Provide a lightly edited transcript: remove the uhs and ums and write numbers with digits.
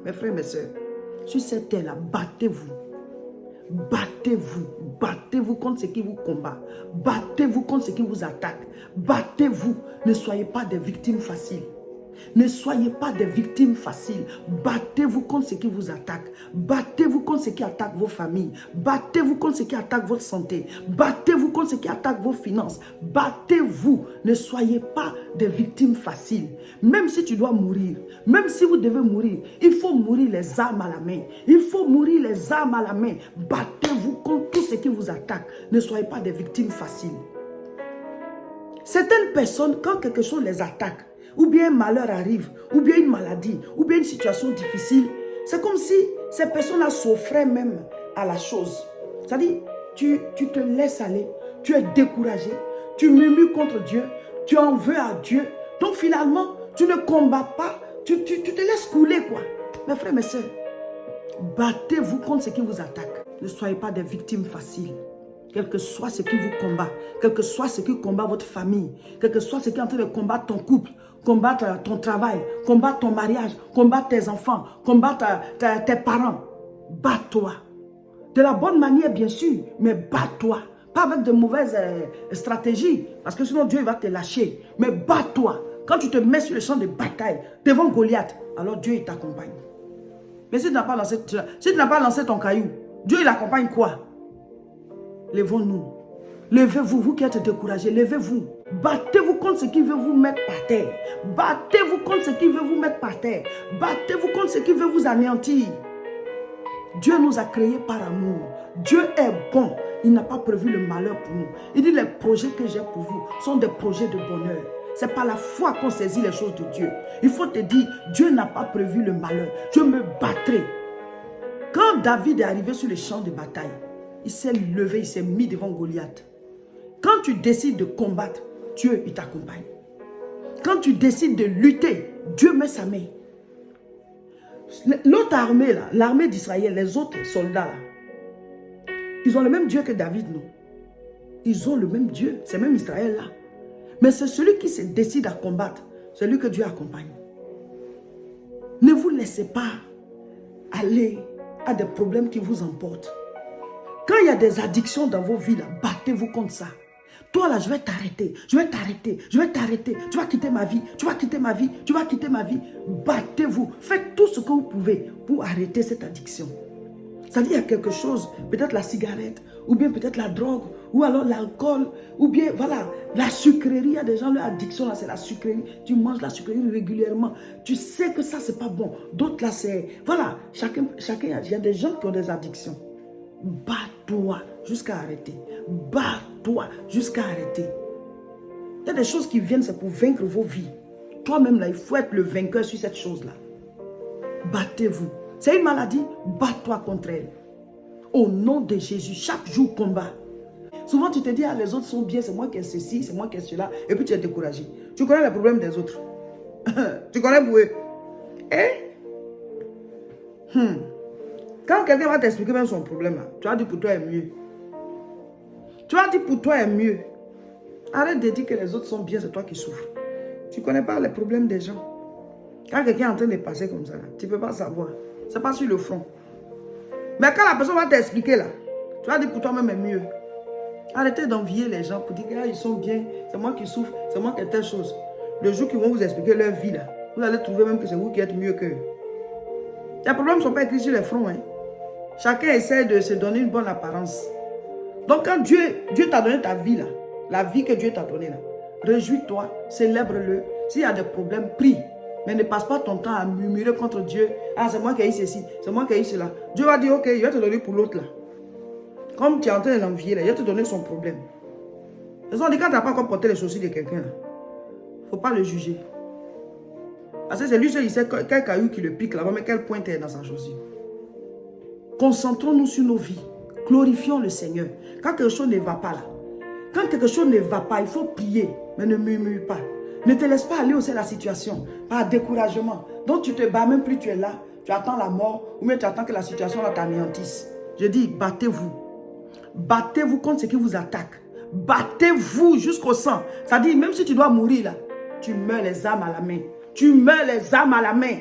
mes frères et mes soeurs, sur cette terre-là, battez-vous. Battez-vous. Battez-vous contre ce qui vous combat. Battez-vous contre ce qui vous attaque. Battez-vous. Ne soyez pas des victimes faciles. Ne soyez pas des victimes faciles. Battez-vous contre ce qui vous attaque. Battez-vous contre ce qui attaque vos familles. Battez-vous contre ce qui attaque votre santé. Battez-vous contre ce qui attaque vos finances. Battez-vous. Ne soyez pas des victimes faciles. Même si tu dois mourir, même si vous devez mourir, il faut mourir les armes à la main. Il faut mourir les armes à la main. Battez-vous contre tout ce qui vous attaque. Ne soyez pas des victimes faciles. Certaines personnes, quand quelque chose les attaque, ou bien un malheur arrive, ou bien une maladie, ou bien une situation difficile, c'est comme si ces personnes-là s'offraient même à la chose. C'est-à-dire, tu te laisses aller, tu es découragé, tu murmures contre Dieu, tu en veux à Dieu. Donc finalement, tu ne combats pas, tu te laisses couler quoi. Mes frères, mes soeurs, battez-vous contre ce qui vous attaque. Ne soyez pas des victimes faciles. Quel que soit ce qui vous combat, quel que soit ce qui combat votre famille, quel que soit ce qui est en train de combattre ton couple, combattre ton travail, combattre ton mariage, combattre tes enfants, combattre tes parents, bats-toi. De la bonne manière, bien sûr, mais bats-toi. Pas avec de mauvaises stratégies, parce que sinon Dieu va te lâcher. Mais bats-toi. Quand tu te mets sur le champ de bataille, devant Goliath, alors Dieu il t'accompagne. Mais si tu n'as pas lancé ton caillou, Dieu il accompagne quoi? Levons-nous. Levez-vous, vous qui êtes découragés, levez-vous. Battez-vous contre ce qui veut vous mettre par terre. Battez-vous contre ce qui veut vous mettre par terre. Battez-vous contre ce qui veut vous anéantir. Dieu nous a créés par amour. Dieu est bon. Il n'a pas prévu le malheur pour nous. Il dit les projets que j'ai pour vous sont des projets de bonheur. C'est par la foi qu'on saisit les choses de Dieu. Il faut te dire, Dieu n'a pas prévu le malheur. Je me battrai. Quand David est arrivé sur le champ de bataille, il s'est levé, il s'est mis devant Goliath. Quand tu décides de combattre, Dieu il t'accompagne. Quand tu décides de lutter, Dieu met sa main. L'autre armée, l'armée d'Israël, les autres soldats, là, ils ont le même Dieu que David, non? Ils ont le même Dieu, c'est même Israël là. Mais c'est celui qui se décide à combattre, celui que Dieu accompagne. Ne vous laissez pas aller à des problèmes qui vous emportent. Quand il y a des addictions dans vos vies, battez-vous contre ça. Toi là, je vais t'arrêter, je vais t'arrêter, je vais t'arrêter. Tu vas quitter ma vie, tu vas quitter ma vie, tu vas quitter ma vie. Battez-vous, faites tout ce que vous pouvez pour arrêter cette addiction. C'est-à-dire, il y a quelque chose, peut-être la cigarette, ou bien peut-être la drogue, ou alors l'alcool, ou bien, voilà, la sucrerie. Il y a des gens, leur addiction, là, c'est la sucrerie. Tu manges la sucrerie régulièrement. Tu sais que ça, c'est pas bon. D'autres, là, c'est... Voilà, chacun, il y a des gens qui ont des addictions. Bats-toi jusqu'à arrêter. Bats-toi jusqu'à arrêter. Il y a des choses qui viennent, c'est pour vaincre vos vies. Toi-même, là, il faut être le vainqueur sur cette chose-là. Battez-vous. C'est une maladie, bats-toi contre elle. Au nom de Jésus, chaque jour combat. Souvent, tu te dis, ah, les autres sont bien, c'est moi qui ai ceci, c'est moi qui ai cela, et puis tu es découragé. Tu connais les problèmes des autres. Tu connais pour eux. Quand quelqu'un va t'expliquer même son problème, là, tu vas dire pour toi est mieux. Tu vas dire pour toi est mieux. Arrête de dire que les autres sont bien, c'est toi qui souffres. Tu ne connais pas les problèmes des gens. Quand quelqu'un est en train de passer comme ça, là, tu ne peux pas savoir. C'est pas sur le front. Mais quand la personne va t'expliquer là, tu vas dire pour toi-même est mieux. Arrêtez d'envier les gens pour dire qu'ils sont bien, c'est moi qui souffre, c'est moi qui ai telle chose. Le jour qu'ils vont vous expliquer leur vie là, vous allez trouver même que c'est vous qui êtes mieux qu'eux. Les problèmes ne sont pas écrits sur les fronts. Chacun essaie de se donner une bonne apparence. Donc quand Dieu t'a donné ta vie là, la vie que Dieu t'a donnée là, réjouis-toi, célèbre-le. S'il y a des problèmes, prie. Mais ne passe pas ton temps à murmurer contre Dieu. Ah, c'est moi qui ai eu ceci, c'est moi qui ai eu cela. Dieu va dire, ok, il va te donner pour l'autre là. Comme tu es en train de l'envier là, il va te donner son problème. De toute façon, quand tu n'as pas encore porté les chaussures de quelqu'un là, il ne faut pas le juger. Parce que c'est lui seul, il sait quel caillou qui le pique là-bas, mais quelle pointe est dans sa chaussure. Concentrons-nous sur nos vies. Glorifions le Seigneur. Quand quelque chose ne va pas là, quand quelque chose ne va pas, il faut prier, mais ne murmure pas. Ne te laisse pas aller au sein de la situation, par découragement. Donc tu te bats, même plus tu es là, tu attends la mort, ou même tu attends que la situation t'anéantisse. Je dis, battez-vous. Battez-vous contre ce qui vous attaque. Battez-vous jusqu'au sang. C'est-à-dire, même si tu dois mourir là, tu meurs les armes à la main. Tu meurs les armes à la main.